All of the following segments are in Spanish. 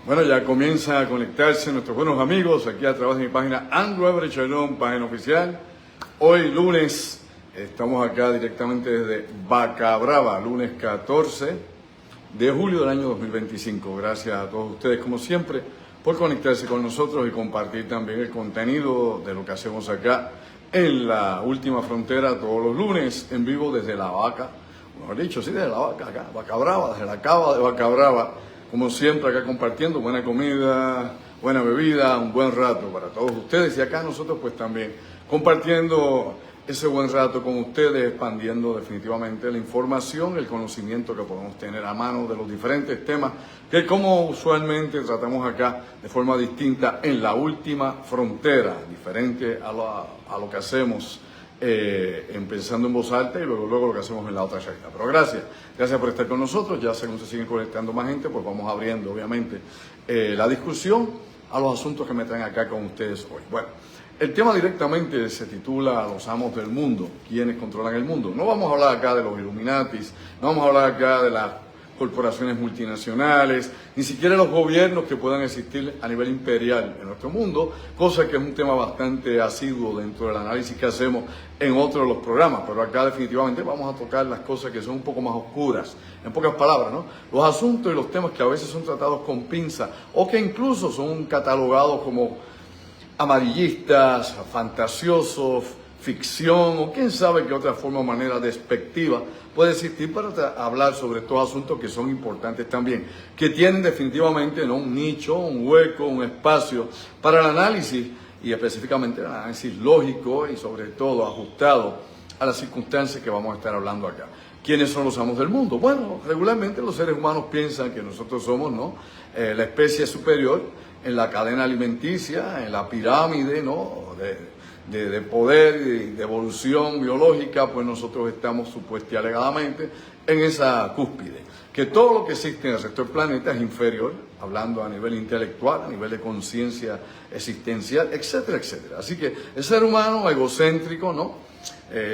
Bueno, ya comienza a conectarse nuestros buenos amigos aquí a través de mi página Andrew Everett Shalom, página oficial. Hoy lunes, estamos acá directamente desde Vaca Brava, lunes 14 de julio del año 2025. Gracias a todos ustedes, como siempre, por conectarse con nosotros y compartir también el contenido de lo que hacemos acá en la última frontera todos los lunes en vivo desde la Vaca, mejor dicho, sí, desde la Vaca, acá, Vaca Brava, desde la cava de Vaca Brava. Como siempre, acá compartiendo buena comida, buena bebida, un buen rato para todos ustedes. Y acá nosotros pues también compartiendo ese buen rato con ustedes, expandiendo definitivamente la información, el conocimiento que podemos tener a mano de los diferentes temas que como usualmente tratamos acá de forma distinta en la última frontera, diferente a lo que hacemos empezando en voz alta y luego lo que hacemos en la otra charla. Pero gracias por estar con nosotros. Ya según se siguen conectando más gente, pues vamos abriendo obviamente la discusión a los asuntos que me traen acá con ustedes hoy. Bueno, el tema directamente se titula Los amos del mundo, quienes controlan el mundo. No vamos a hablar acá de los Illuminatis, no vamos a hablar acá de las corporaciones multinacionales, ni siquiera los gobiernos que puedan existir a nivel imperial en nuestro mundo, cosa que es un tema bastante asiduo dentro del análisis que hacemos en otros de los programas, pero acá definitivamente vamos a tocar las cosas que son un poco más oscuras, en pocas palabras, ¿no? Los asuntos y los temas que a veces son tratados con pinza o que incluso son catalogados como amarillistas, fantasiosos, ficción o quién sabe qué otra forma o manera despectiva puede existir para hablar sobre estos asuntos que son importantes también, que tienen definitivamente, ¿no?, un nicho, un hueco, un espacio para el análisis y específicamente el análisis lógico y sobre todo ajustado a las circunstancias que vamos a estar hablando acá. ¿Quiénes son los amos del mundo? Bueno, regularmente los seres humanos piensan que nosotros somos, ¿no?, la especie superior en la cadena alimenticia, en la pirámide, ¿no?, de poder y de evolución biológica, pues nosotros estamos supuestamente y alegadamente en esa cúspide. Que todo lo que existe en el resto del planeta es inferior, hablando a nivel intelectual, a nivel de conciencia existencial, etcétera, etcétera. Así que el ser humano egocéntrico, ¿no?,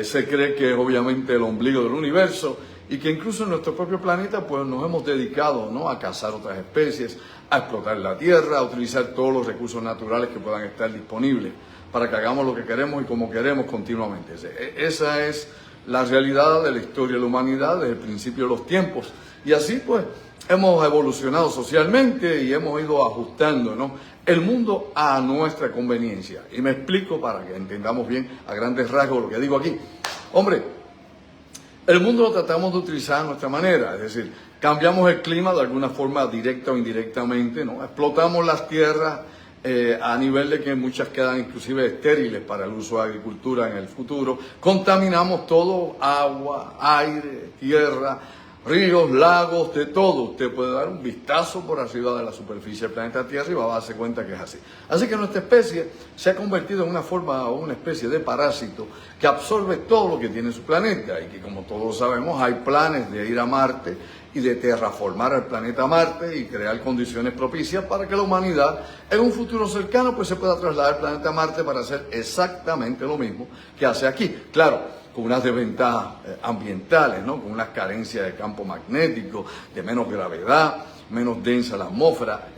se cree que es obviamente el ombligo del universo y que incluso en nuestro propio planeta pues nos hemos dedicado, ¿no?, a cazar otras especies, a explotar la tierra, a utilizar todos los recursos naturales que puedan estar disponibles para que hagamos lo que queremos y como queremos continuamente. Esa es la realidad de la historia de la humanidad desde el principio de los tiempos. Y así pues hemos evolucionado socialmente y hemos ido ajustando, ¿no?, el mundo a nuestra conveniencia. Y me explico para que entendamos bien a grandes rasgos lo que digo aquí. Hombre, el mundo lo tratamos de utilizar a nuestra manera, es decir, cambiamos el clima de alguna forma directa o indirectamente, ¿no? Explotamos las tierras a nivel de que muchas quedan inclusive estériles para el uso de agricultura en el futuro. Contaminamos todo, agua, aire, tierra, ríos, lagos, de todo. Usted puede dar un vistazo por arriba de la superficie del planeta Tierra y va a darse cuenta que es así. Así que nuestra especie se ha convertido en una forma o una especie de parásito que absorbe todo lo que tiene su planeta y que, como todos sabemos, hay planes de ir a Marte y de terraformar el planeta Marte y crear condiciones propicias para que la humanidad en un futuro cercano pues se pueda trasladar al planeta Marte para hacer exactamente lo mismo que hace aquí. Claro, con unas desventajas ambientales, ¿no?, con unas carencias de campo magnético, de menos gravedad, menos densa la atmósfera,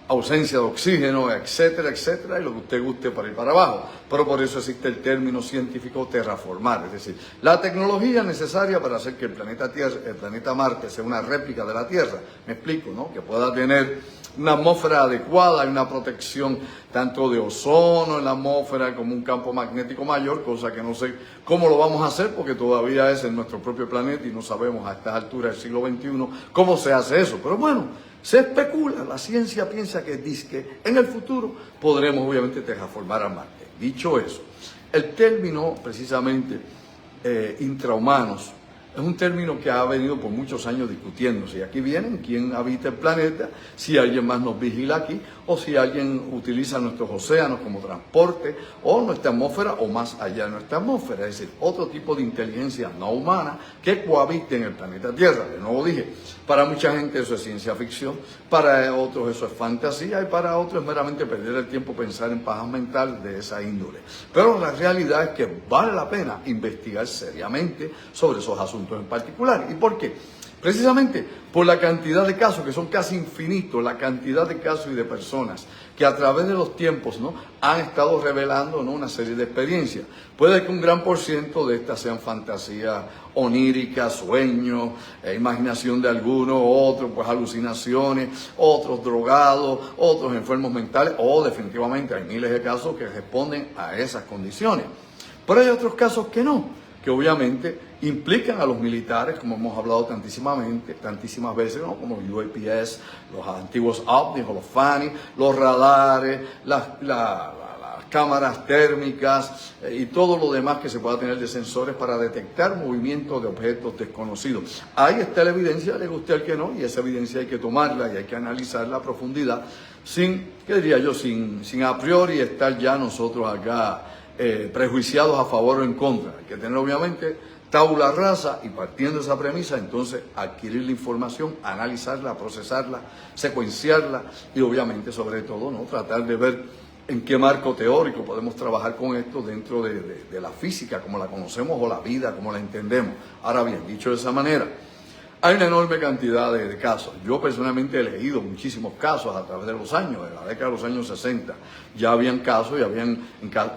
ausencia de oxígeno, etcétera, etcétera, y lo que usted guste para ir para abajo. Pero por eso existe el término científico terraformar, es decir, la tecnología necesaria para hacer que el planeta Tierra, el planeta Marte sea una réplica de la Tierra. Me explico, ¿no?, que pueda tener una atmósfera adecuada y una protección tanto de ozono en la atmósfera como un campo magnético mayor, cosa que no sé cómo lo vamos a hacer porque todavía es en nuestro propio planeta y no sabemos a estas alturas del siglo XXI cómo se hace eso. Pero bueno, se especula, la ciencia piensa que en el futuro podremos obviamente terraformar a Marte. Dicho eso, el término precisamente intrahumanos es un término que ha venido por muchos años discutiéndose. Y aquí vienen quién habita el planeta, si alguien más nos vigila aquí, o si alguien utiliza nuestros océanos como transporte, o nuestra atmósfera, o más allá de nuestra atmósfera. Es decir, otro tipo de inteligencia no humana que cohabite en el planeta Tierra. De nuevo dije, para mucha gente eso es ciencia ficción, para otros eso es fantasía, y para otros es meramente perder el tiempo pensar en pajas mentales de esa índole. Pero la realidad es que vale la pena investigar seriamente sobre esos asuntos en particular. ¿Y por qué? Precisamente por la cantidad de casos, que son casi infinitos, la cantidad de casos y de personas que a través de los tiempos, ¿no?, han estado revelando, ¿no?, una serie de experiencias. Puede que un gran por ciento de estas sean fantasías oníricas, sueños, imaginación de algunos, otros pues alucinaciones, otros drogados, otros enfermos mentales, o definitivamente hay miles de casos que responden a esas condiciones. Pero hay otros casos que no, que obviamente implican a los militares, como hemos hablado tantísimas veces, ¿no?, como los UAPs, los antiguos ovnis o los FANI, los radares, las cámaras térmicas y todo lo demás que se pueda tener de sensores para detectar movimientos de objetos desconocidos. Ahí está la evidencia, le guste al que no, y esa evidencia hay que tomarla y hay que analizarla a profundidad, sin a priori estar ya nosotros acá prejuiciados a favor o en contra. Hay que tener obviamente tabula rasa y partiendo de esa premisa, entonces adquirir la información, analizarla, procesarla, secuenciarla y obviamente sobre todo, ¿no?, tratar de ver en qué marco teórico podemos trabajar con esto dentro de la física como la conocemos o la vida como la entendemos. Ahora bien, dicho de esa manera, hay una enorme cantidad de casos. Yo personalmente he leído muchísimos casos a través de los años, de la década de los años 60. Ya habían casos,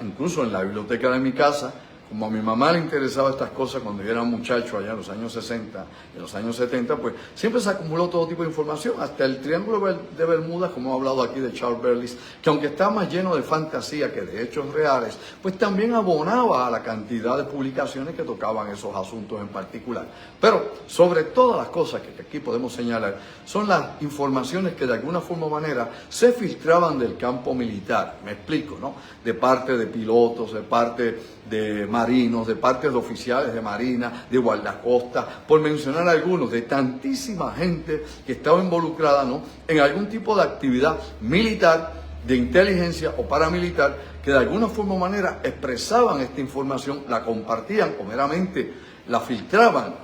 incluso en la biblioteca de mi casa, como a mi mamá le interesaba estas cosas cuando yo era un muchacho allá en los años 60, en los años 70, pues siempre se acumuló todo tipo de información, hasta el Triángulo de Bermudas, como he hablado aquí de Charles Berlitz, que aunque está más lleno de fantasía que de hechos reales, pues también abonaba a la cantidad de publicaciones que tocaban esos asuntos en particular. Pero sobre todas las cosas que aquí podemos señalar, son las informaciones que de alguna forma o manera se filtraban del campo militar, me explico, ¿no?, de parte de pilotos, de parte de marinos, de parte de oficiales de marina, de guardacostas, por mencionar algunos, de tantísima gente que estaba involucrada, ¿no?, en algún tipo de actividad militar, de inteligencia o paramilitar, que de alguna forma o manera expresaban esta información, la compartían o meramente la filtraban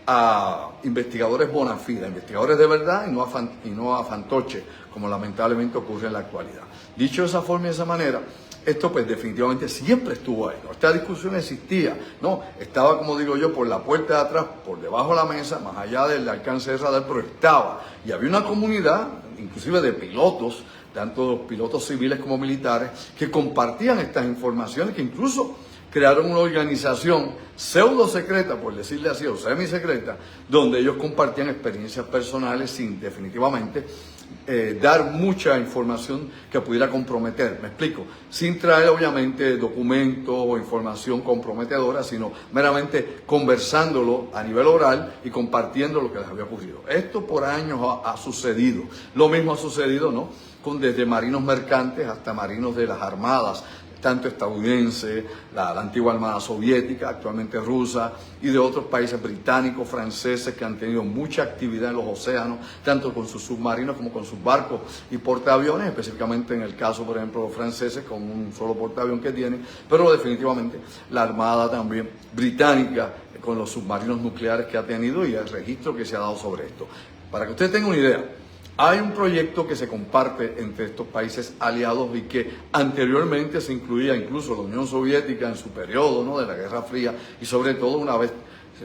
a investigadores bona fide, investigadores de verdad y no a fantoches, como lamentablemente ocurre en la actualidad. Dicho de esa forma y de esa manera, esto pues definitivamente siempre estuvo ahí, ¿no? Esta discusión existía, ¿no? Estaba, como digo yo, por la puerta de atrás, por debajo de la mesa, más allá del alcance de radar, pero estaba. Y había una comunidad, inclusive de pilotos, tanto pilotos civiles como militares, que compartían estas informaciones, que incluso crearon una organización pseudo secreta, por decirle así, o semisecreta, donde ellos compartían experiencias personales sin definitivamente dar mucha información que pudiera comprometer, me explico, sin traer obviamente documentos o información comprometedora, sino meramente conversándolo a nivel oral y compartiendo lo que les había ocurrido. Esto por años ha sucedido. Lo mismo ha sucedido, ¿no?, desde marinos mercantes hasta marinos de las armadas, tanto estadounidense, la antigua armada soviética, actualmente rusa, y de otros países británicos, franceses, que han tenido mucha actividad en los océanos, tanto con sus submarinos como con sus barcos y portaaviones, específicamente en el caso, por ejemplo, los franceses, con un solo portaavión que tienen, pero definitivamente la armada también británica, con los submarinos nucleares que ha tenido y el registro que se ha dado sobre esto. Para que usted tenga una idea, hay un proyecto que se comparte entre estos países aliados y que anteriormente se incluía incluso la Unión Soviética en su periodo, ¿no?, de la Guerra Fría, y sobre todo una vez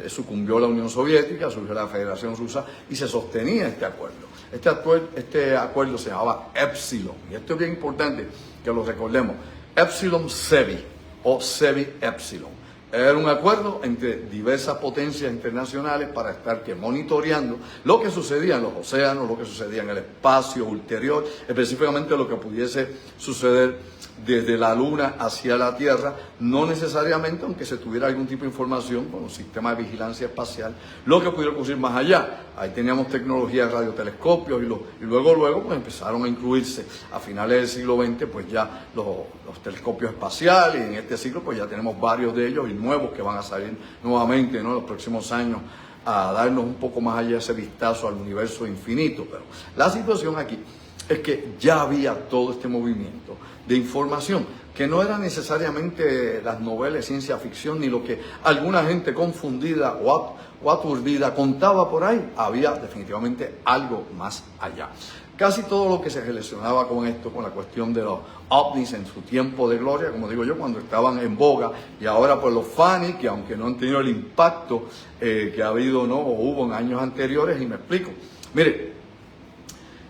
sucumbió la Unión Soviética, surgió la Federación Rusa y se sostenía este acuerdo. Este acuerdo se llamaba Epsilon, y esto es bien importante que lo recordemos, Epsilon Cevi o Cevi Epsilon. Era un acuerdo entre diversas potencias internacionales para estar monitoreando lo que sucedía en los océanos, lo que sucedía en el espacio ulterior, específicamente lo que pudiese suceder desde la Luna hacia la Tierra, no necesariamente, aunque se tuviera algún tipo de información con los sistemas de vigilancia espacial, lo que pudiera ocurrir más allá. Ahí teníamos tecnología de radiotelescopios y luego pues empezaron a incluirse a finales del siglo XX pues ya los telescopios espaciales, y en este siglo pues ya tenemos varios de ellos y nuevos que van a salir nuevamente, ¿no?, en los próximos años, a darnos un poco más allá ese vistazo al universo infinito. Pero la situación aquí es que ya había todo este movimiento de información, que no era necesariamente las novelas de ciencia ficción ni lo que alguna gente confundida o aturdida contaba por ahí, había definitivamente algo más allá. casi todo lo que se relacionaba con esto, con la cuestión de los ovnis en su tiempo de gloria, como digo yo, cuando estaban en boga, y ahora pues los FANI, que aunque no han tenido el impacto que ha habido, ¿no?, o hubo en años anteriores, y me explico. Mire,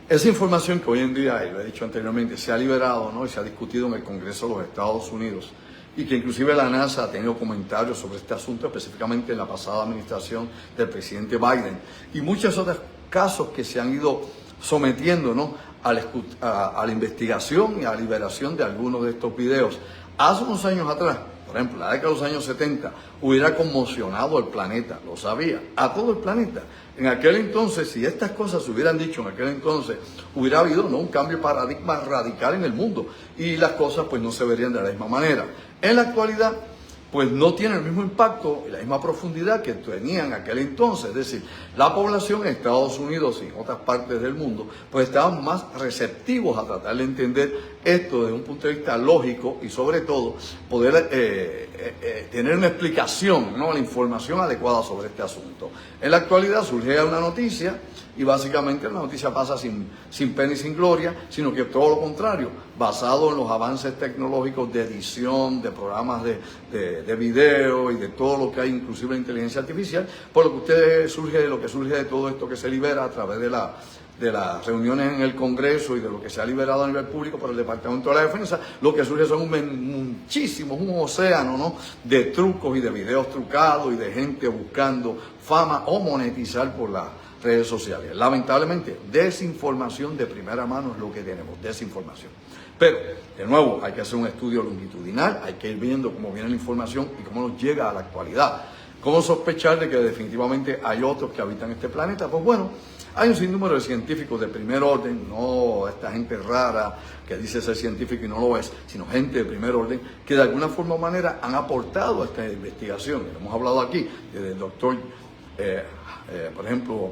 esa información que hoy en día, y lo he dicho anteriormente, se ha liberado, ¿no?, y se ha discutido en el Congreso de los Estados Unidos, y que inclusive la NASA ha tenido comentarios sobre este asunto, específicamente en la pasada administración del presidente Biden, y muchos otros casos que se han ido sometiendo, ¿no?, a la investigación y a la liberación de algunos de estos videos. Hace unos años atrás, por ejemplo, la década de los años 70, hubiera conmocionado al planeta, lo sabía, a todo el planeta. En aquel entonces, si estas cosas se hubieran dicho en aquel entonces, hubiera habido, ¿no?, un cambio de paradigma radical en el mundo y las cosas pues no se verían de la misma manera. En la actualidad, pues no tiene el mismo impacto y la misma profundidad que tenía en aquel entonces. Es decir, la población en Estados Unidos y en otras partes del mundo, pues estaban más receptivos a tratar de entender esto desde un punto de vista lógico y sobre todo poder tener una explicación, ¿no?, la información adecuada sobre este asunto. En la actualidad surge una noticia y básicamente la noticia pasa sin pena y sin gloria, sino que todo lo contrario, basado en los avances tecnológicos de edición, de programas de video y de todo lo que hay, inclusive la inteligencia artificial, por lo que surge de todo esto que se libera a través de las reuniones en el Congreso y de lo que se ha liberado a nivel público por el Departamento de la Defensa. Lo que surge son un océano, ¿no?, de trucos y de videos trucados y de gente buscando fama o monetizar por las redes sociales. Lamentablemente, desinformación de primera mano es lo que tenemos, desinformación. Pero, de nuevo, hay que hacer un estudio longitudinal, hay que ir viendo cómo viene la información y cómo nos llega a la actualidad. ¿Cómo sospechar de que definitivamente hay otros que habitan este planeta? Pues bueno, hay un sinnúmero de científicos de primer orden, no esta gente rara que dice ser científico y no lo es, sino gente de primer orden que de alguna forma o manera han aportado a esta investigación. Lo hemos hablado aquí, desde el doctor, por ejemplo,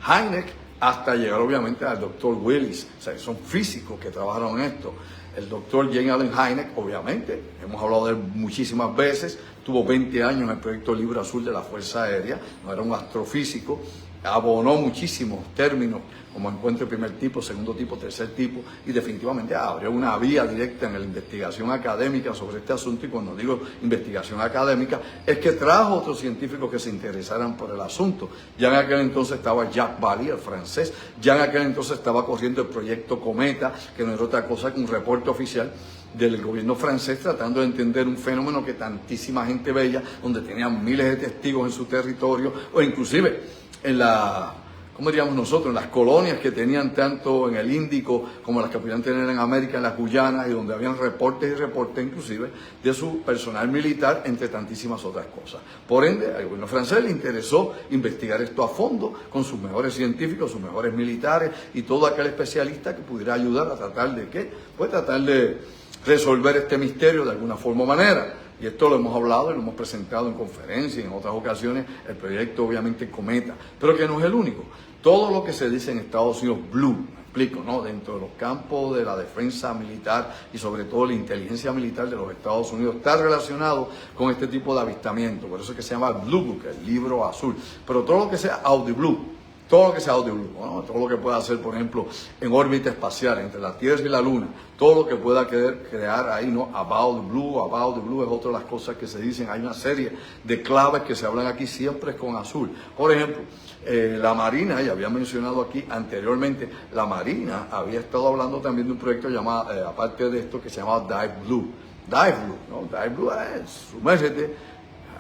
Hynek, hasta llegar obviamente al doctor Willis. O sea, son físicos que trabajaron en esto. El doctor J. Allen Hynek, obviamente, hemos hablado de él muchísimas veces, tuvo 20 años en el proyecto Libro Azul de la Fuerza Aérea, no era un astrofísico, abonó muchísimos términos como encuentro de primer tipo, segundo tipo, tercer tipo, y definitivamente abrió una vía directa en la investigación académica sobre este asunto. Y cuando digo investigación académica, es que trajo otros científicos que se interesaran por el asunto. Ya en aquel entonces estaba Jacques Vallée, el francés, ya en aquel entonces estaba corriendo el proyecto Cometa, que no era otra cosa que un reporte oficial del gobierno francés tratando de entender un fenómeno que tantísima gente veía, donde tenían miles de testigos en su territorio, o inclusive en ¿cómo diríamos nosotros?, en las colonias que tenían tanto en el Índico como las que podían tener en América, en las Guyanas, y donde habían reportes y reportes inclusive de su personal militar, entre tantísimas otras cosas. Por ende, al gobierno francés le interesó investigar esto a fondo con sus mejores científicos, sus mejores militares y todo aquel especialista que pudiera ayudar a tratar de ¿qué? Pues tratar de resolver este misterio de alguna forma o manera. Y esto lo hemos hablado y lo hemos presentado en conferencias y en otras ocasiones, el proyecto obviamente Cometa, pero que no es el único. Todo lo que se dice en Estados Unidos, Blue, me explico, ¿no?, dentro de los campos de la defensa militar y sobre todo la inteligencia militar de los Estados Unidos, está relacionado con este tipo de avistamiento. Por eso es que se llama Blue Book, el libro azul. Pero todo lo que sea Audio Blue, todo lo que sea audio blue, ¿no?, todo lo que pueda hacer, por ejemplo, en órbita espacial, entre la Tierra y la Luna, todo lo que pueda crear ahí, ¿no? About the blue es otra de las cosas que se dicen. Hay una serie de claves que se hablan aquí, siempre es con azul. Por ejemplo, la Marina, ya había mencionado aquí anteriormente, la Marina había estado hablando también de un proyecto llamado, aparte de esto, que se llamaba Dive Blue. Dive Blue, ¿no? Dive Blue es sumérgete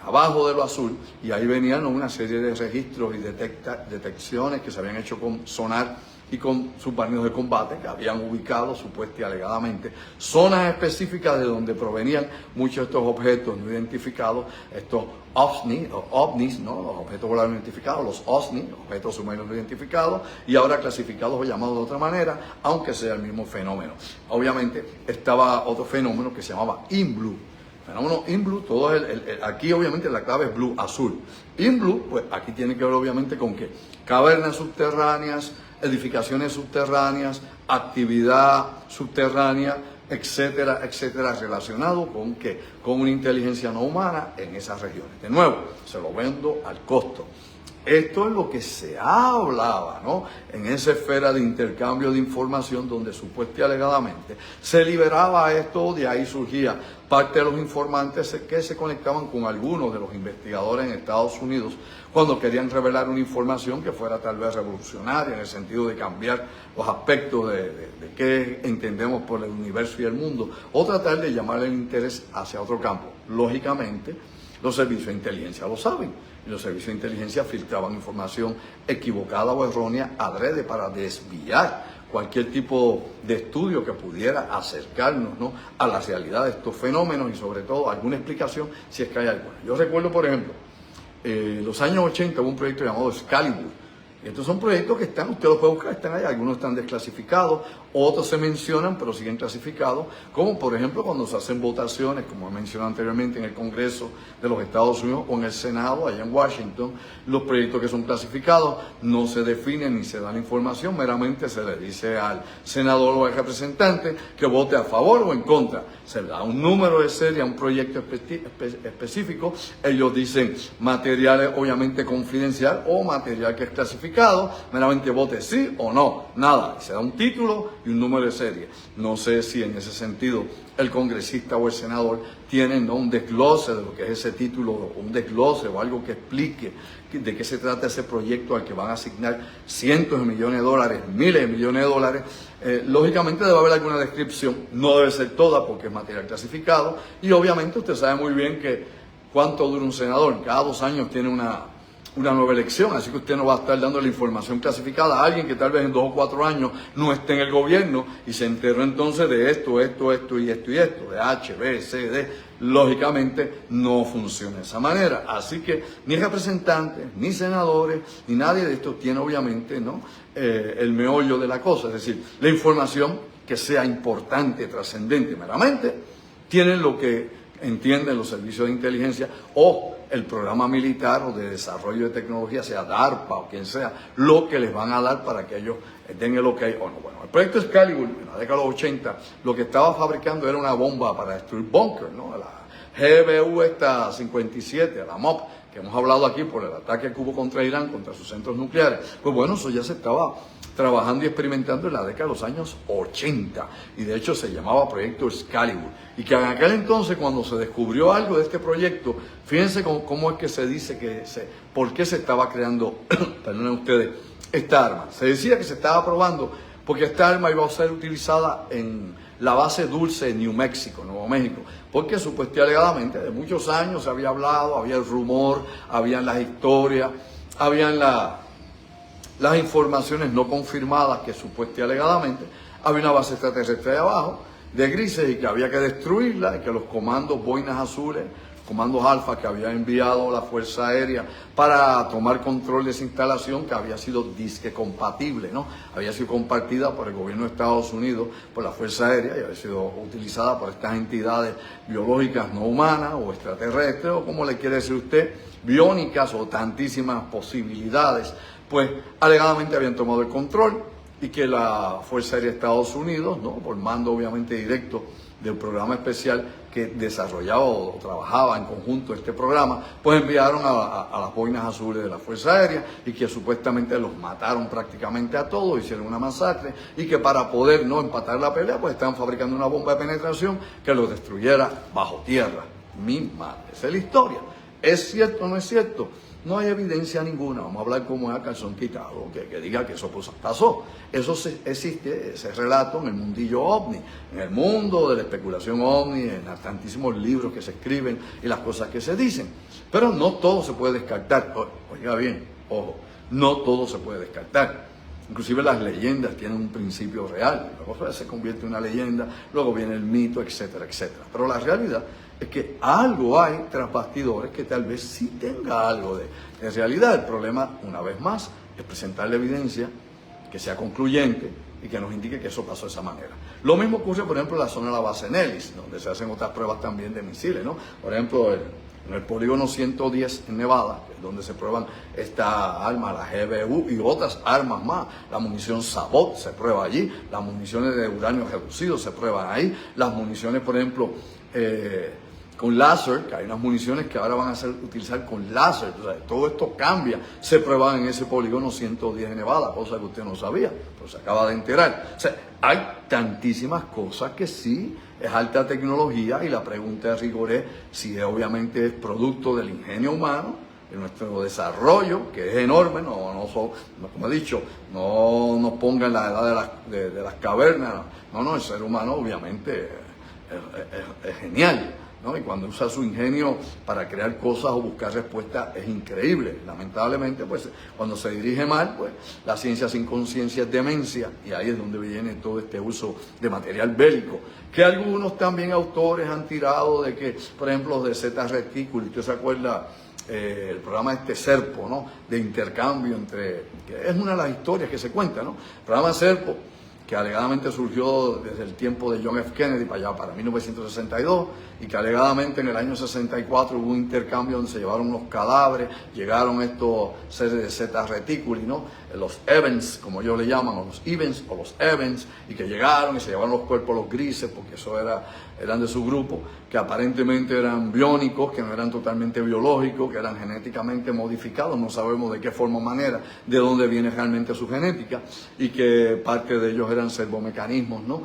abajo de lo azul, y ahí venían una serie de registros y detecciones que se habían hecho con sonar y con submarinos de combate que habían ubicado supuestamente y alegadamente zonas específicas de donde provenían muchos de estos objetos no identificados, estos ovnis, ¿no?, los objetos voladores no identificados, los OSNI, los objetos submarinos no identificados, y ahora clasificados o llamados de otra manera, aunque sea el mismo fenómeno. Obviamente estaba otro fenómeno que se llamaba InBlue. Fenómeno in blue, todo aquí obviamente la clave es blue, azul. In blue, pues aquí tiene que ver obviamente con qué: cavernas subterráneas, edificaciones subterráneas, actividad subterránea, etcétera, etcétera, relacionado con qué: con una inteligencia no humana en esas regiones. De nuevo, se lo vendo al costo. Esto es lo que se hablaba, ¿no? En esa esfera de intercambio de información donde supuestamente y alegadamente se liberaba esto, de ahí surgía parte de los informantes que se conectaban con algunos de los investigadores en Estados Unidos cuando querían revelar una información que fuera tal vez revolucionaria en el sentido de cambiar los aspectos de qué entendemos por el universo y el mundo, o tratar de llamar el interés hacia otro campo. Lógicamente, los servicios de inteligencia lo saben, y los servicios de inteligencia filtraban información equivocada o errónea adrede para desviar cualquier tipo de estudio que pudiera acercarnos, ¿no?, a la realidad de estos fenómenos y sobre todo alguna explicación si es que hay alguna. Yo recuerdo, por ejemplo, en los años 80 hubo un proyecto llamado Excalibur. Y estos son proyectos que están, usted los puede buscar, están ahí, algunos están desclasificados, otros se mencionan pero siguen clasificados, como por ejemplo cuando se hacen votaciones, como he mencionado anteriormente, en el Congreso de los Estados Unidos o en el Senado, allá en Washington, los proyectos que son clasificados no se definen ni se da la información, meramente se le dice al senador o al representante que vote a favor o en contra. Se le da un número de serie a un proyecto específico, ellos dicen material obviamente confidencial o material que es clasificado, meramente vote sí o no, nada, se da un título y un número de serie. No sé si en ese sentido el congresista o el senador tienen, ¿no?, un desglose de lo que es ese título, un desglose o algo que explique de qué se trata ese proyecto al que van a asignar cientos de millones de dólares, miles de millones de dólares. Lógicamente debe haber alguna descripción, no debe ser toda porque es material clasificado, y obviamente usted sabe muy bien que cuánto dura un senador, cada 2 años tiene una nueva elección, así que usted no va a estar dando la información clasificada a alguien que tal vez en 2 o 4 años no esté en el gobierno y se enteró entonces de esto y esto, de H, B, C, D. Lógicamente no funciona de esa manera, así que ni representantes, ni senadores, ni nadie de esto tiene obviamente, ¿no?, el meollo de la cosa, es decir, la información que sea importante, trascendente meramente, tienen lo que entienden los servicios de inteligencia o el programa militar o de desarrollo de tecnología, sea DARPA o quien sea, lo que les van a dar para que ellos den el ok o no. Bueno, el proyecto Excalibur, en la década de los 80, lo que estaba fabricando era una bomba para destruir búnker, ¿no? La GBU 57, la MOP, que hemos hablado aquí por el ataque que hubo contra Irán, contra sus centros nucleares. Pues bueno, eso ya se estaba trabajando y experimentando en la década de los años 80, y de hecho se llamaba Proyecto Excalibur, y que en aquel entonces cuando se descubrió algo de este proyecto, fíjense cómo es que se dice por qué se estaba creando, perdonen ustedes, esta arma. Se decía que se estaba probando porque esta arma iba a ser utilizada en la base Dulce de New Mexico, Nuevo México, porque supuestamente alegadamente de muchos años se había hablado, había el rumor, habían las historias, habían las informaciones no confirmadas que supuestamente alegadamente había una base extraterrestre de abajo, de grises, y que había que destruirla, y que los comandos boinas azules, comandos alfa que había enviado la Fuerza Aérea para tomar control de esa instalación, que había sido disque compatible, ¿no? Había sido compartida por el gobierno de Estados Unidos, por la Fuerza Aérea, y había sido utilizada por estas entidades biológicas no humanas o extraterrestres, o como le quiere decir usted, biónicas, o tantísimas posibilidades, pues alegadamente habían tomado el control, y que la Fuerza Aérea de Estados Unidos, ¿no?, por mando obviamente directo del programa especial que desarrollaba o trabajaba en conjunto este programa, pues enviaron a las boinas azules de la Fuerza Aérea, y que supuestamente los mataron prácticamente a todos, hicieron una masacre, y que para poder no empatar la pelea, pues estaban fabricando una bomba de penetración que los destruyera bajo tierra. Mi madre, esa es la historia. ¿Es cierto o no es cierto? No hay evidencia ninguna, vamos a hablar como es a calzón quitado, que diga que eso pasó. Eso existe, ese relato en el mundillo ovni, en el mundo de la especulación ovni, en los tantísimos libros que se escriben y las cosas que se dicen. Pero no todo se puede descartar. Oiga bien, ojo, no todo se puede descartar. Inclusive las leyendas tienen un principio real, luego se convierte en una leyenda, luego viene el mito, etcétera, etcétera. Pero la realidad es que algo hay tras bastidores que tal vez sí tenga algo de realidad. El problema, una vez más, es presentar la evidencia que sea concluyente y que nos indique que eso pasó de esa manera. Lo mismo ocurre, por ejemplo, en la zona de la base Nellis, donde se hacen otras pruebas también de misiles, ¿no? Por ejemplo, en el polígono 110 en Nevada, que es donde se prueban esta arma, la GBU, y otras armas más. La munición Sabot se prueba allí, las municiones de uranio reducido se prueban ahí, las municiones, por ejemplo, con láser, que hay unas municiones que ahora van a utilizar con láser. O sea, todo esto cambia. Se prueban en ese polígono 110 en Nevada, cosa que usted no sabía, pero se acaba de enterar. O sea, hay tantísimas cosas que sí es alta tecnología, y la pregunta de rigor es si obviamente es producto del ingenio humano, de nuestro desarrollo, que es enorme. Como he dicho, no nos pongan la edad de las cavernas. No, el ser humano obviamente es genial, ¿no? Y cuando usa su ingenio para crear cosas o buscar respuestas es increíble. Lamentablemente, pues cuando se dirige mal, pues la ciencia sin conciencia es demencia, y ahí es donde viene todo este uso de material bélico, que algunos también autores han tirado de que, por ejemplo, los de Zeta Reticuli, ¿usted se acuerda? El programa Serpo, ¿no? De intercambio que es una de las historias que se cuenta, ¿no? El programa Serpo, que alegadamente surgió desde el tiempo de John F. Kennedy para allá, para 1962, y que alegadamente en el año 64 hubo un intercambio donde se llevaron unos cadáveres, llegaron estos seres de Zeta Reticuli, ¿no? Los Evans, como ellos le llaman, o los Evans, o los Evans, y que llegaron y se llevaron los cuerpos, los grises, porque eran de su grupo, que aparentemente eran biónicos, que no eran totalmente biológicos, que eran genéticamente modificados, no sabemos de qué forma o manera, de dónde viene realmente su genética, y que parte de ellos eran servomecanismos, ¿no?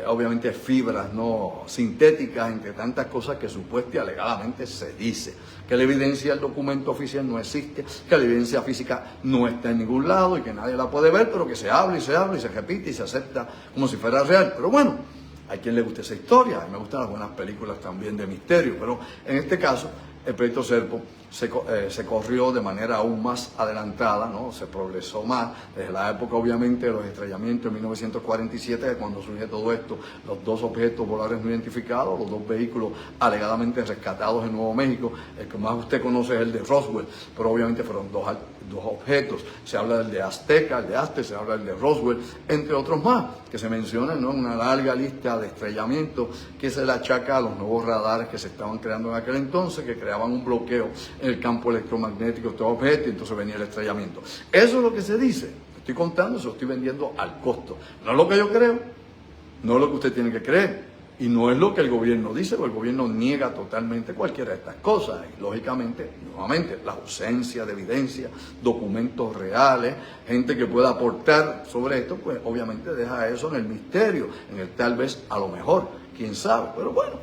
Obviamente fibras, ¿no? Sintéticas, entre tantas cosas que supuestamente y alegadamente se dice. Que la evidencia del documento oficial no existe, que la evidencia física no está en ningún lado y que nadie la puede ver, pero que se habla y se habla y se repite y se acepta como si fuera real. Pero bueno, hay quien le guste esa historia. A mí me gustan las buenas películas también de misterio, pero en este caso el proyecto Serpo se corrió de manera aún más adelantada, ¿no? Se progresó más desde la época obviamente de los estrellamientos en 1947, que cuando surge todo esto, los dos objetos voladores no identificados, los dos vehículos alegadamente rescatados en Nuevo México. El que más usted conoce es el de Roswell, pero obviamente fueron dos objetos. Se habla del de Azteca, el de Aztec, se habla del de Roswell, entre otros más, que se mencionan, ¿no? Una larga lista de estrellamientos que se le achaca a los nuevos radares que se estaban creando en aquel entonces, que creaban un bloqueo en el campo electromagnético de estos objetos, y entonces venía el estrellamiento. Eso es lo que se dice. Estoy contando, se lo estoy vendiendo al costo. No es lo que yo creo, no es lo que usted tiene que creer. Y no es lo que el gobierno dice, porque el gobierno niega totalmente cualquiera de estas cosas. Y lógicamente, nuevamente, la ausencia de evidencia, documentos reales, gente que pueda aportar sobre esto, pues obviamente deja eso en el misterio, en el tal vez, a lo mejor, quién sabe. Pero bueno,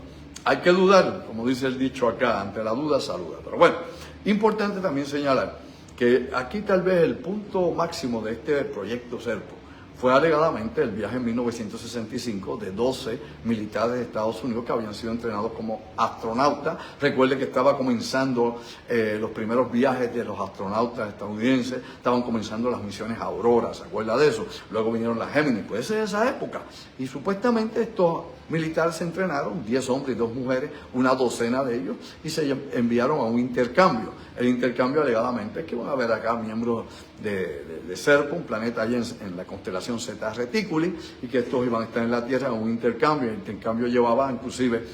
hay que dudar, como dice el dicho acá, ante la duda saluda. Pero bueno, importante también señalar que aquí tal vez el punto máximo de este proyecto Serpo fue alegadamente el viaje en 1965 de 12 militares de Estados Unidos que habían sido entrenados como astronautas. Recuerde que estaba comenzando los primeros viajes de los astronautas estadounidenses, estaban comenzando las misiones Aurora, ¿se acuerda de eso? Luego vinieron las Géminis, puede ser esa época. Y supuestamente estos militares se entrenaron, 10 hombres y 2 mujeres, una docena de ellos, y se enviaron a un intercambio. El intercambio alegadamente es que van a ver acá miembros de Serpo, un planeta allá en la constelación Zeta Reticuli, y que estos iban a estar en la Tierra en un intercambio. El intercambio llevaba inclusive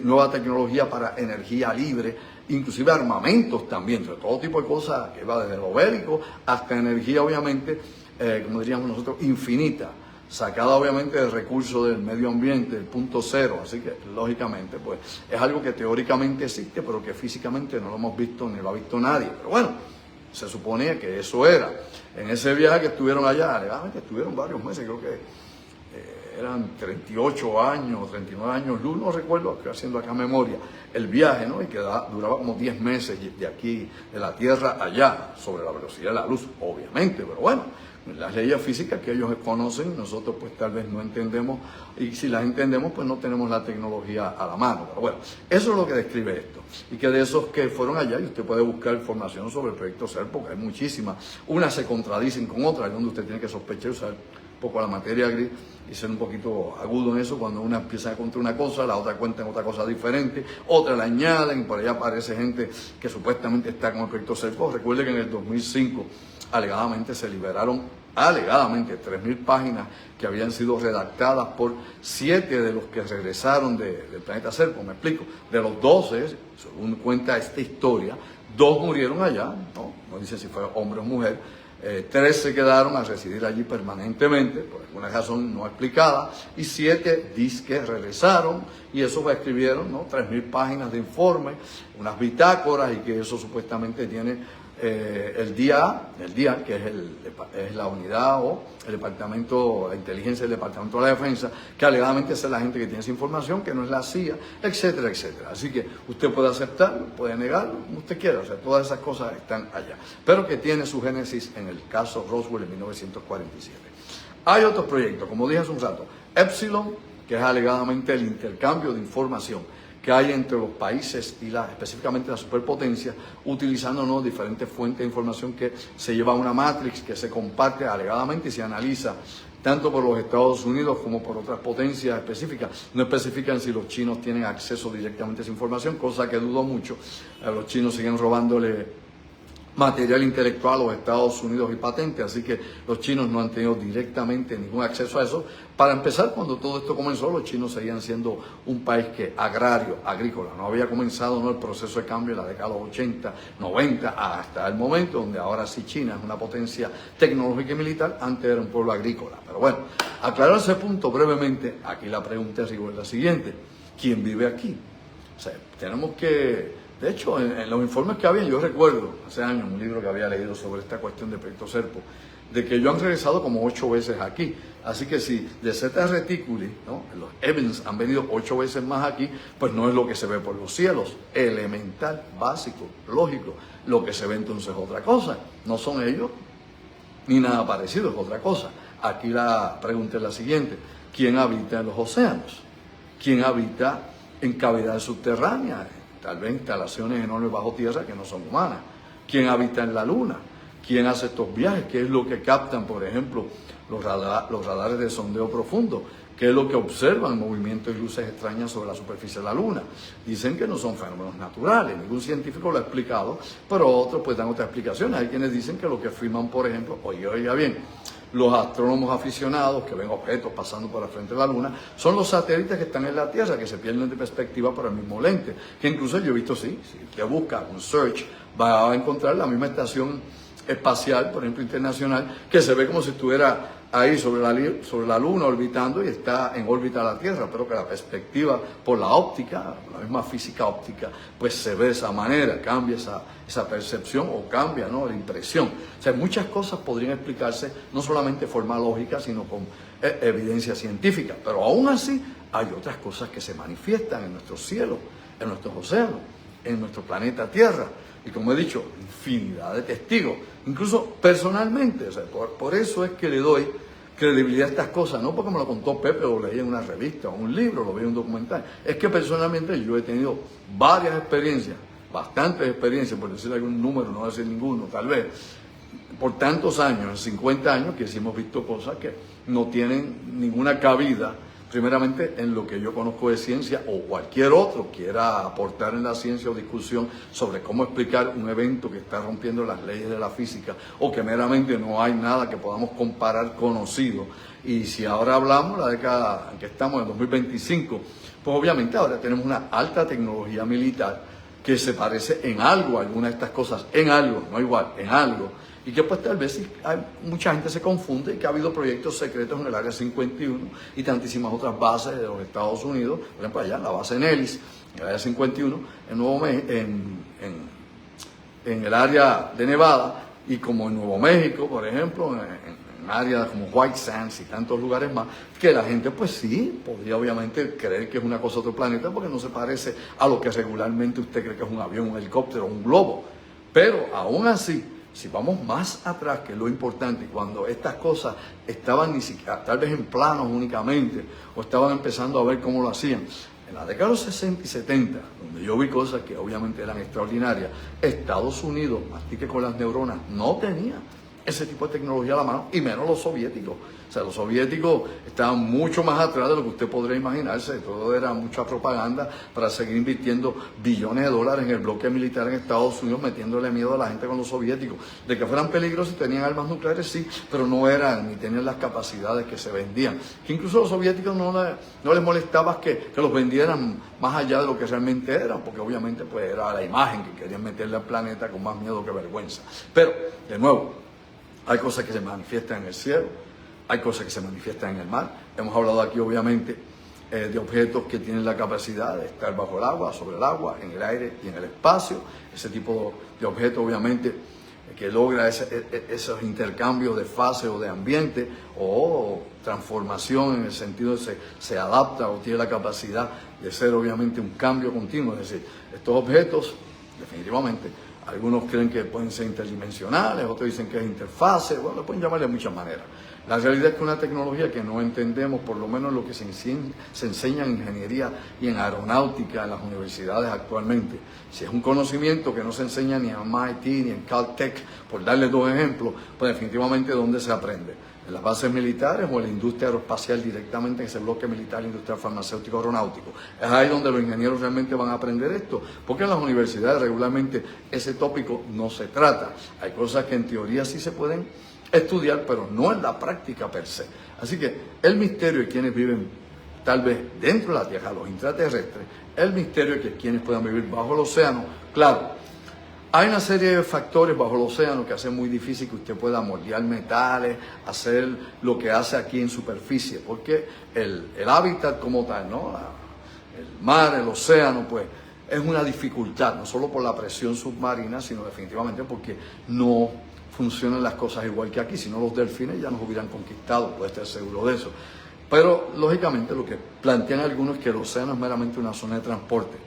nueva tecnología para energía libre, inclusive armamentos también, sobre todo tipo de cosas que va desde lo bélico hasta energía obviamente, como diríamos nosotros, infinita, sacada obviamente del recurso del medio ambiente, del punto cero. Así que lógicamente pues es algo que teóricamente existe, pero que físicamente no lo hemos visto ni lo ha visto nadie. Pero bueno, se suponía que eso era. En ese viaje que estuvieron allá, alegadamente estuvieron varios meses, creo que eran 38 años, 39 años luz, no recuerdo, estoy haciendo acá memoria, el viaje, ¿no? Y que duraba como 10 meses de aquí, de la Tierra allá, sobre la velocidad de la luz, obviamente, pero bueno, las leyes físicas que ellos conocen, nosotros pues tal vez no entendemos, y si las entendemos pues no tenemos la tecnología a la mano. Pero bueno, eso es lo que describe esto, y que de esos que fueron allá, y usted puede buscar información sobre el proyecto Serpo, porque hay muchísimas, unas se contradicen con otras, donde usted tiene que sospechar, usar un poco la materia gris y ser un poquito agudo en eso. Cuando una empieza a contar una cosa, la otra cuenta otra cosa diferente, otra la añaden, y por allá aparece gente que supuestamente está con el proyecto Serpo. Recuerde que en el 2005 alegadamente se liberaron 3.000 páginas que habían sido redactadas por 7 de los que regresaron del planeta Serpo. Me explico, de los 12, según cuenta esta historia, 2 murieron allá, no dice si fue hombre o mujer, 3 se quedaron a residir allí permanentemente, por alguna razón no explicada, y 7 disque regresaron, y eso escribieron, ¿no?, 3.000 páginas de informe, unas bitácoras, y que eso supuestamente tiene el DIA, que es la unidad o el departamento de inteligencia del Departamento de la Defensa, que alegadamente es la gente que tiene esa información, que no es la CIA, etcétera, etcétera. Así que usted puede aceptarlo, puede negarlo, como usted quiera, o sea, todas esas cosas están allá. Pero que tiene su génesis en el caso Roswell en 1947. Hay otros proyectos, como dije hace un rato, Epsilon, que es alegadamente el intercambio de información que hay entre los países y específicamente la superpotencia, utilizando, ¿no?, diferentes fuentes de información que se lleva a una matrix que se comparte alegadamente y se analiza tanto por los Estados Unidos como por otras potencias específicas. No especifican si los chinos tienen acceso directamente a esa información, cosa que dudo mucho. Los chinos siguen robándole material intelectual a los Estados Unidos y patentes, así que los chinos no han tenido directamente ningún acceso a eso. Para empezar, cuando todo esto comenzó, los chinos seguían siendo un país agrario, agrícola. No había comenzado, ¿no?, el proceso de cambio en la década de los 80, 90, hasta el momento donde ahora sí China es una potencia tecnológica y militar. Antes era un pueblo agrícola. Pero bueno, aclarar ese punto brevemente, aquí la pregunta es igual la siguiente: ¿quién vive aquí? O sea, tenemos que... De hecho, en los informes que había, yo recuerdo hace años un libro que había leído sobre esta cuestión de Proyecto Serpo, de que ellos han regresado como 8 veces aquí. Así que si de Zeta Reticuli, ¿no?, los Evans han venido 8 veces más aquí, pues no es lo que se ve por los cielos. Elemental, básico, lógico. Lo que se ve entonces es otra cosa. No son ellos ni nada parecido, es otra cosa. Aquí la pregunta es la siguiente: ¿quién habita en los océanos? ¿Quién habita en cavidades subterráneas? Tal vez instalaciones enormes bajo tierra que no son humanas. ¿Quién habita en la luna? ¿Quién hace estos viajes? ¿Qué es lo que captan, por ejemplo, los radares de sondeo profundo? ¿Qué es lo que observan movimientos y luces extrañas sobre la superficie de la luna? Dicen que no son fenómenos naturales, ningún científico lo ha explicado, pero otros pues dan otras explicaciones. Hay quienes dicen que lo que afirman, por ejemplo, oiga bien, los astrónomos aficionados que ven objetos pasando por la frente de la luna son los satélites que están en la Tierra, que se pierden de perspectiva por el mismo lente, que incluso yo he visto, sí, si usted busca un search, va a encontrar la misma estación espacial, por ejemplo, internacional, que se ve como si estuviera ahí sobre la luna orbitando y está en órbita la Tierra, pero que la perspectiva por la óptica, la misma física óptica, pues se ve de esa manera, cambia esa percepción o cambia, ¿no?, la impresión. O sea, muchas cosas podrían explicarse no solamente de forma lógica, sino con evidencia científica, pero aún así hay otras cosas que se manifiestan en nuestros cielos, en nuestros océanos, en nuestro planeta Tierra. Y como he dicho, infinidad de testigos, incluso personalmente. O sea, por eso es que le doy credibilidad a estas cosas, no porque me lo contó Pepe o lo leí en una revista o un libro, lo vi en un documental. Es que personalmente yo he tenido varias experiencias, bastantes experiencias, por decir algún número, no decir ninguno, tal vez, por tantos años, 50 años, que sí hemos visto cosas que no tienen ninguna cabida, primeramente en lo que yo conozco de ciencia o cualquier otro quiera aportar en la ciencia o discusión sobre cómo explicar un evento que está rompiendo las leyes de la física o que meramente no hay nada que podamos comparar conocido. Y si ahora hablamos, la década en que estamos, en 2025, pues obviamente ahora tenemos una alta tecnología militar que se parece en algo a alguna de estas cosas, en algo, no igual, en algo. Y que pues tal vez mucha gente se confunde y que ha habido proyectos secretos en el Área 51 y tantísimas otras bases de los Estados Unidos, por ejemplo allá, la base en Ellis, en el Área 51, en el área de Nevada, y como en Nuevo México, por ejemplo, en áreas como White Sands y tantos lugares más, que la gente pues sí, podría obviamente creer que es una cosa de otro planeta porque no se parece a lo que regularmente usted cree que es un avión, un helicóptero, un globo. Pero aún así, si vamos más atrás, que es lo importante, cuando estas cosas estaban ni siquiera, tal vez en planos únicamente, o estaban empezando a ver cómo lo hacían, en la década de los 60 y 70, donde yo vi cosas que obviamente eran extraordinarias, Estados Unidos, mastique con las neuronas, no tenía ese tipo de tecnología a la mano, y menos los soviéticos. O sea, los soviéticos estaban mucho más atrás de lo que usted podría imaginarse. Todo era mucha propaganda para seguir invirtiendo billones de dólares en el bloque militar en Estados Unidos, metiéndole miedo a la gente con los soviéticos. De que fueran peligrosos y tenían armas nucleares, sí, pero no eran ni tenían las capacidades que se vendían. Que incluso a los soviéticos no les molestaba que los vendieran más allá de lo que realmente eran, porque obviamente pues era la imagen que querían meterle al planeta con más miedo que vergüenza. Pero, de nuevo, Hay cosas que se manifiestan en el cielo, hay cosas que se manifiestan en el mar. Hemos hablado aquí, obviamente, de objetos que tienen la capacidad de estar bajo el agua, sobre el agua, en el aire y en el espacio. Ese tipo de objetos, obviamente, que logra esos intercambios de fase o de ambiente o transformación en el sentido de se adapta o tiene la capacidad de ser, obviamente, un cambio continuo. Es decir, estos objetos, definitivamente, algunos creen que pueden ser interdimensionales, otros dicen que es interfase, bueno, lo pueden llamar de muchas maneras. La realidad es que una tecnología que no entendemos, por lo menos lo que se enseña en ingeniería y en aeronáutica en las universidades actualmente, si es un conocimiento que no se enseña ni en MIT ni en Caltech, por darle dos ejemplos, pues definitivamente ¿dónde se aprende? En las bases militares o en la industria aeroespacial directamente en ese bloque militar, industrial, farmacéutico, aeronáutico. Es ahí donde los ingenieros realmente van a aprender esto, porque en las universidades regularmente ese tópico no se trata. Hay cosas que en teoría sí se pueden estudiar, pero no en la práctica per se. Así que el misterio de quienes viven tal vez dentro de la Tierra, los intraterrestres, el misterio de que quienes puedan vivir bajo el océano, claro, hay una serie de factores bajo el océano que hacen muy difícil que usted pueda moldear metales, hacer lo que hace aquí en superficie, porque el hábitat como tal, ¿no? El mar, el océano, pues es una dificultad, no solo por la presión submarina, sino definitivamente porque no funcionan las cosas igual que aquí. Si no, los delfines ya nos hubieran conquistado, puede estar seguro de eso. Pero, lógicamente, lo que plantean algunos es que el océano es meramente una zona de transporte,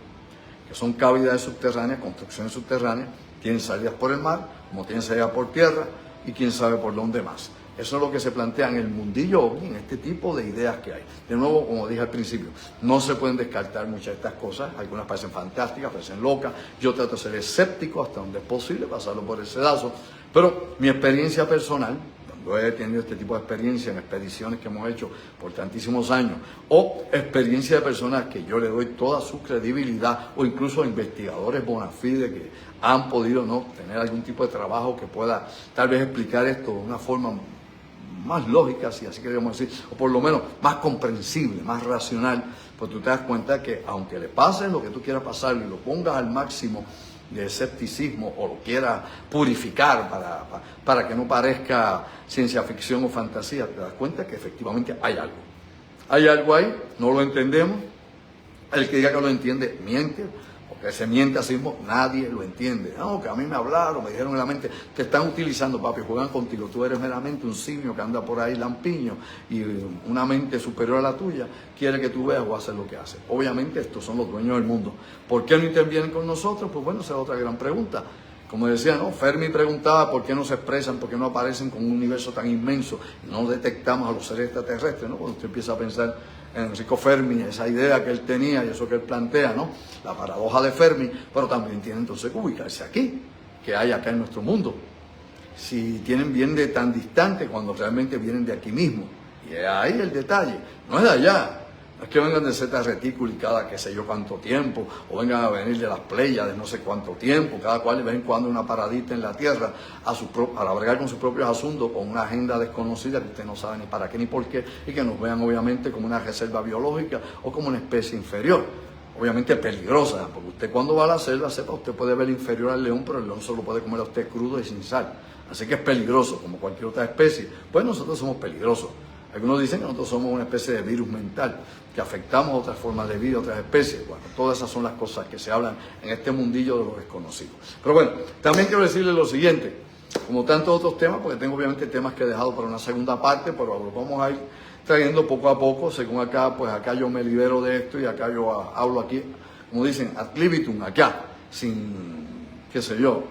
que son cavidades subterráneas, construcciones subterráneas, tienen salidas por el mar, como tienen salidas por tierra, y quién sabe por dónde más. Eso es lo que se plantea en el mundillo ovni, en este tipo de ideas que hay. De nuevo, como dije al principio, no se pueden descartar muchas de estas cosas. Algunas parecen fantásticas, parecen locas. Yo trato de ser escéptico hasta donde es posible, pasarlo por el sedazo. Pero mi experiencia personal, cuando he tenido este tipo de experiencia en expediciones que hemos hecho por tantísimos años, o experiencia de personas que yo le doy toda su credibilidad, o incluso investigadores bona fide que han podido no tener algún tipo de trabajo que pueda tal vez explicar esto de una forma más lógica, si así queremos decir, o por lo menos más comprensible, más racional, pues tú te das cuenta que aunque le pases lo que tú quieras pasar y lo pongas al máximo de escepticismo o lo quieras purificar para que no parezca ciencia ficción o fantasía, te das cuenta que efectivamente hay algo. Hay algo ahí, no lo entendemos. El que diga que lo entiende, miente. Que se miente a sí mismo, nadie lo entiende. No, que a mí me hablaron, me dijeron en la mente, te están utilizando, papi, juegan contigo. Tú eres meramente un simio que anda por ahí lampiño y una mente superior a la tuya quiere que tú veas o haces lo que haces. Obviamente estos son los dueños del mundo. ¿Por qué no intervienen con nosotros? Pues bueno, esa es otra gran pregunta. Como decía, ¿no? Fermi preguntaba por qué no se expresan, por qué no aparecen con un universo tan inmenso y no detectamos a los seres extraterrestres, ¿no? Cuando usted empieza a pensar en Enrico Fermi, esa idea que él tenía y eso que él plantea, ¿no? La paradoja de Fermi, pero también tiene entonces que ubicarse aquí, que hay acá en nuestro mundo. Si vienen de tan distante cuando realmente vienen de aquí mismo. Y es ahí el detalle, no es de allá. No es que vengan de Zeta Reticuli cada qué sé yo cuánto tiempo, o vengan a venir de las Pléyades de no sé cuánto tiempo, cada cual de vez en cuando una paradita en la Tierra para bregar con sus propios asuntos, con una agenda desconocida que usted no sabe ni para qué ni por qué, y que nos vean obviamente como una reserva biológica o como una especie inferior. Obviamente peligrosa, porque usted cuando va a la selva, sepa, usted puede ver inferior al león, pero el león solo puede comer a usted crudo y sin sal. Así que es peligroso, como cualquier otra especie. Pues nosotros somos peligrosos. Algunos dicen que nosotros somos una especie de virus mental, que afectamos otras formas de vida, otras especies. Bueno, todas esas son las cosas que se hablan en este mundillo de lo desconocido. Pero bueno, también quiero decirles lo siguiente, como tantos otros temas, porque tengo obviamente temas que he dejado para una segunda parte, pero lo vamos a ir trayendo poco a poco, según acá, pues acá yo me libero de esto y acá yo hablo aquí, como dicen, ad libitum, acá, sin, qué sé yo,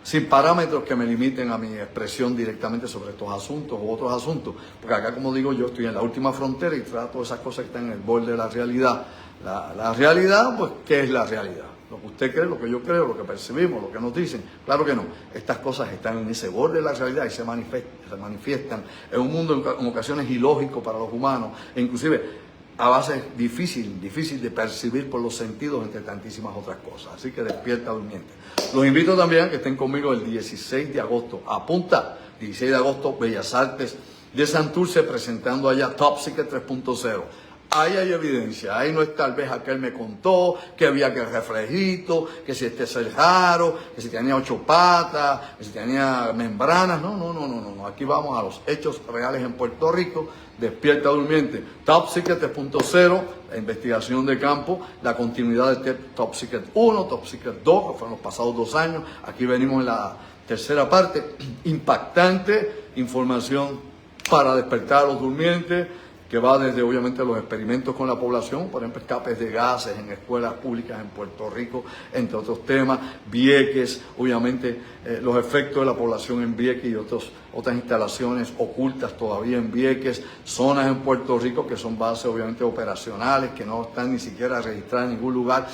sin parámetros que me limiten a mi expresión directamente sobre estos asuntos u otros asuntos, porque acá, como digo yo, estoy en la última frontera y trato esas cosas que están en el borde de la realidad. La realidad, pues, ¿qué es la realidad? Lo que usted cree, lo que yo creo, lo que percibimos, lo que nos dicen. Claro que no. Estas cosas están en ese borde de la realidad y se manifiestan en un mundo en ocasiones ilógico para los humanos, e inclusive a base difícil de percibir por los sentidos, entre tantísimas otras cosas. Así que despierta durmiente. Los invito también a que estén conmigo el 16 de agosto. Apunta, 16 de agosto, Bellas Artes de Santurce, presentando allá Top Secret 3.0. ahí hay evidencia. Ahí no es tal vez aquel me contó que había que reflejito, que si este es el raro, que si tenía 8 patas, que si tenía membranas. No. Aquí vamos a los hechos reales en Puerto Rico. Despierta Durmiente. Top Secret 3.0, la investigación de campo, la continuidad de Top Secret 1, Top Secret 2, que fueron los pasados 2 años. Aquí venimos en la tercera parte. Impactante información para despertar a los durmientes, que va desde obviamente los experimentos con la población, por ejemplo, escapes de gases en escuelas públicas en Puerto Rico, entre otros temas, Vieques, obviamente los efectos de la población en Vieques y otras instalaciones ocultas todavía en Vieques, zonas en Puerto Rico que son bases obviamente operacionales, que no están ni siquiera registradas en ningún lugar,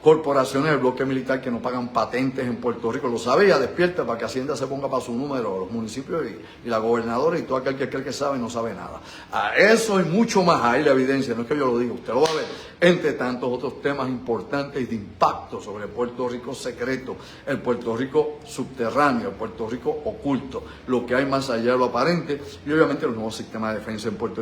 corporaciones del bloque militar que no pagan patentes en Puerto Rico. Lo sabía, despierta para que Hacienda se ponga para su número, los municipios y la gobernadora y todo aquel que cree que sabe no sabe nada. A eso y mucho más, ahí la evidencia, no es que yo lo diga, usted lo va a ver, entre tantos otros temas importantes y de impacto sobre el Puerto Rico secreto, el Puerto Rico subterráneo, el Puerto Rico oculto, lo que hay más allá de lo aparente y obviamente los nuevos sistemas de defensa en Puerto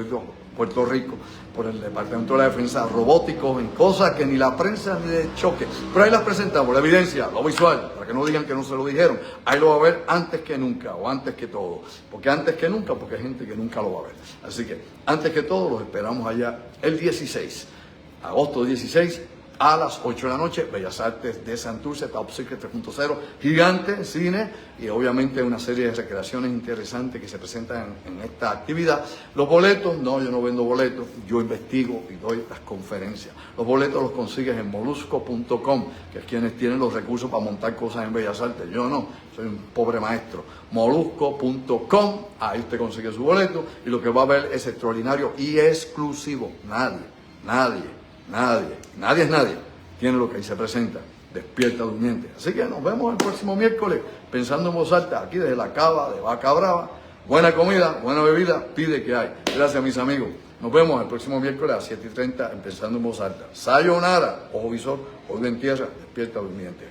Rico, por el Departamento de la Defensa, robóticos, en cosas que ni la prensa ni de choque. Pero ahí las presentamos, la evidencia, lo visual, para que no digan que no se lo dijeron. Ahí lo va a ver antes que nunca, o antes que todo. ¿Por qué antes que nunca? Porque hay gente que nunca lo va a ver. Así que, antes que todo, los esperamos allá el 16, agosto 16, a las 8 de la noche, Bellas Artes de Santurce, Top Secret 3.0, gigante, cine y obviamente una serie de recreaciones interesantes que se presentan en esta actividad. Los boletos, no, yo no vendo boletos, yo investigo y doy las conferencias. Los boletos los consigues en molusco.com, que es quienes tienen los recursos para montar cosas en Bellas Artes. Yo no, soy un pobre maestro. Molusco.com, ahí usted consigue su boleto y lo que va a ver es extraordinario y exclusivo. Nadie es nadie. Tiene lo que ahí se presenta. Despierta Durmiente. Así que nos vemos el próximo miércoles, pensando en voz alta, aquí desde la cava de Vaca Brava. Buena comida, buena bebida, pide que hay. Gracias, mis amigos. Nos vemos el próximo miércoles a 7:30, pensando en voz alta. Sayonara, ojo visor, ojo en tierra, despierta Durmiente.